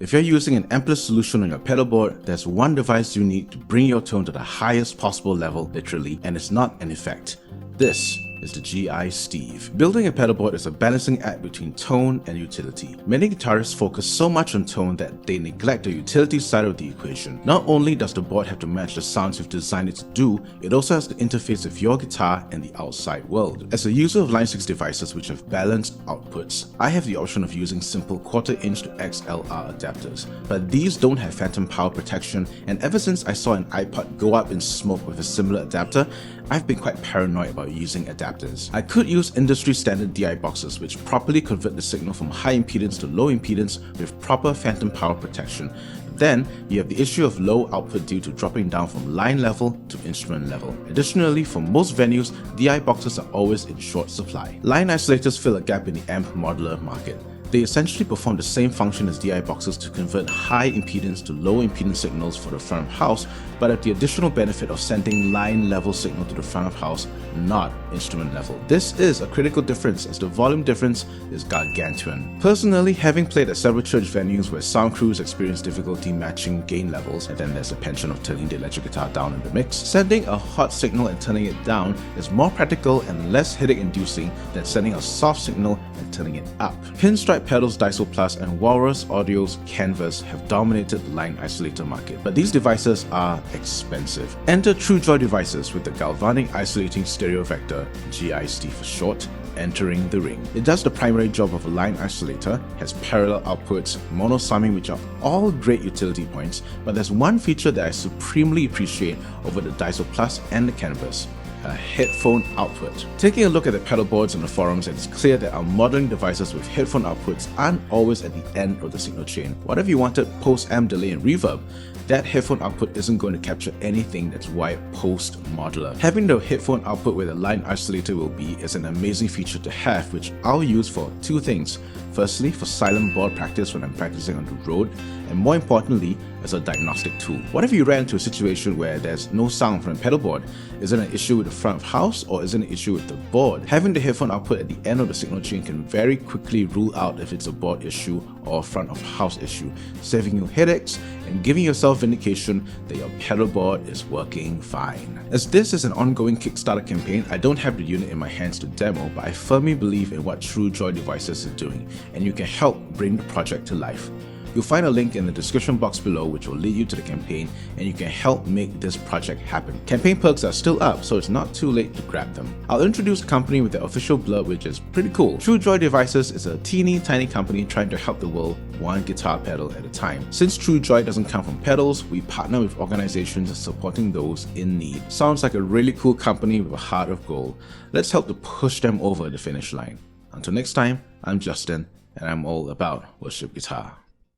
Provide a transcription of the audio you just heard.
If you're using an amplitude solution on your pedalboard, there's one device you need to bring your tone to the highest possible level, literally, and it's not an effect. This is the GI Steve. Building a pedalboard is a balancing act between tone and utility. Many guitarists focus so much on tone that they neglect the utility side of the equation. Not only does the board have to match the sounds you've designed it to do, it also has to interface with your guitar and the outside world. As a user of Line 6 devices which have balanced outputs, I have the option of using simple 1/4 inch to XLR adapters, but these don't have phantom power protection, and ever since I saw an iPod go up in smoke with a similar adapter, I've been quite paranoid about using adapters. I could use industry standard DI boxes which properly convert the signal from high impedance to low impedance with proper phantom power protection. Then, you have the issue of low output due to dropping down from line level to instrument level. Additionally, for most venues, DI boxes are always in short supply. Line isolators fill a gap in the amp modular market. They essentially perform the same function as DI boxes to convert high impedance to low impedance signals for the front of house, but at the additional benefit of sending line level signal to the front of house, not instrument level. This is a critical difference as the volume difference is gargantuan. Personally, having played at several church venues where sound crews experience difficulty matching gain levels, and then there's the penchant of turning the electric guitar down in the mix, sending a hot signal and turning it down is more practical and less headache inducing than sending a soft signal and turning it up. Pinstripe Pedals Daiso Plus and Walrus Audio's Canvas have dominated the line isolator market, but these devices are expensive. Enter TrueJoy devices with the Galvanic-Isolating STEreo VEctor, GI-ST for short, entering the ring. It does the primary job of a line isolator, has parallel outputs, mono summing, which are all great utility points, but there's one feature that I supremely appreciate over the Daiso Plus and the Canvas: a headphone output. Taking a look at the pedal boards on the forums, it's clear that our modern devices with headphone outputs aren't always at the end of the signal chain. Whatever you wanted post-amp delay and reverb, that headphone output isn't going to capture anything that's wired post-modular. Having the headphone output where the line isolator will be is an amazing feature to have, which I'll use for two things. Firstly, for silent board practice when I'm practicing on the road, and more importantly, as a diagnostic tool. What if you ran into a situation where there's no sound from a pedal board? Is it an issue with the front of house, or is it an issue with the board? Having the headphone output at the end of the signal chain can very quickly rule out if it's a board issue or a front of house issue, saving you headaches and giving yourself vindication that your pedal board is working fine. As this is an ongoing Kickstarter campaign, I don't have the unit in my hands to demo, but I firmly believe in what TrueJoy devices is doing, and you can help bring the project to life. You'll find a link in the description box below which will lead you to the campaign, and you can help make this project happen. Campaign perks are still up, so it's not too late to grab them. I'll introduce the company with their official blurb, which is pretty cool. TrueJoy Devices is a teeny tiny company trying to help the world one guitar pedal at a time. Since TrueJoy doesn't come from pedals, we partner with organizations supporting those in need. Sounds like a really cool company with a heart of gold. Let's help to push them over the finish line. Until next time, I'm Justin, and I'm all about worship guitar.